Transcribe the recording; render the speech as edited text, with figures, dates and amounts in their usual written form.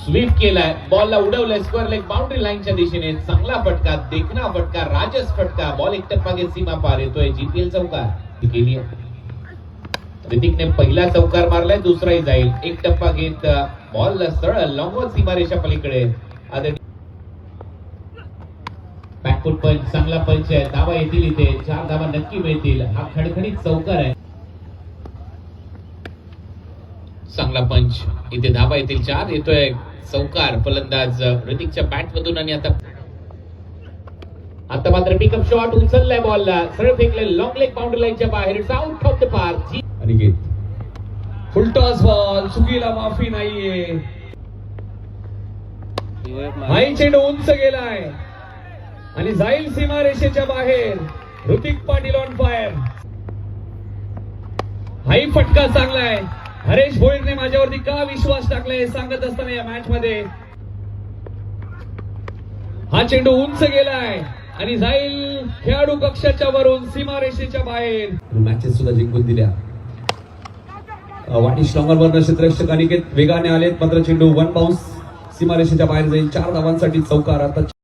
Sweep केलाय, बॉलला उडवलंय square leg boundary लाईनच्या दिशेने. चांगला फटका, देखना फटका, राजस फटका. बॉल एक टप्पा घेत सीमा पार येतोय. जीपीएल चौकार केली. ऋतिकने पहिला चौकार मारलाय, दुसराही जाईल. एक टप्पा घेत बॉल सरळ लॉंगवर सीमारेषा पलीकडे. बॅकफुट पंच, चांगला पंच आहे. धावा येतील इथे, 4 धावा नक्की मिळतील. हा खडखडीत चौकार आहे. चांगला पंच, इथे धावा येतील 4. येतोय चौकार फलंदाज ऋतिकच्या बॅट मधून. आणि आता मात्र पिकअप शॉट उचललाय, बॉलला सरळ फेकले लॉंग लेग बाउंड्री लाईनच्या बाहेर. It's out of the park. Aniket full toss ball, चुकीला माफी नाहीये. हाई चेंडू उंच गेलाय आणि जाईल सीमारेषेच्या बाहेर. Hrithik Patil on fire. हाई फटका चांगलाय. हरेश भोईरने माझ्यावरती का विश्वास टाकलाय सांगत असताना या मॅच मध्ये हा चेंडू उंच गेलाय आणि जाईल खेळाडू कक्षाच्या वरून सीमारेषेच्या बाहेर. मॅचेस सुद्धा जिंकून दिल्या. वाटी स्ट्रॉंगरवर क्षेत्ररक्षक अनिकेत वेगाने आलेत, मात्र चेंडू 1 बाउन्स सीमारेषेच्या बाहेर जाईल. 4 धावांसाठी चौकार. आता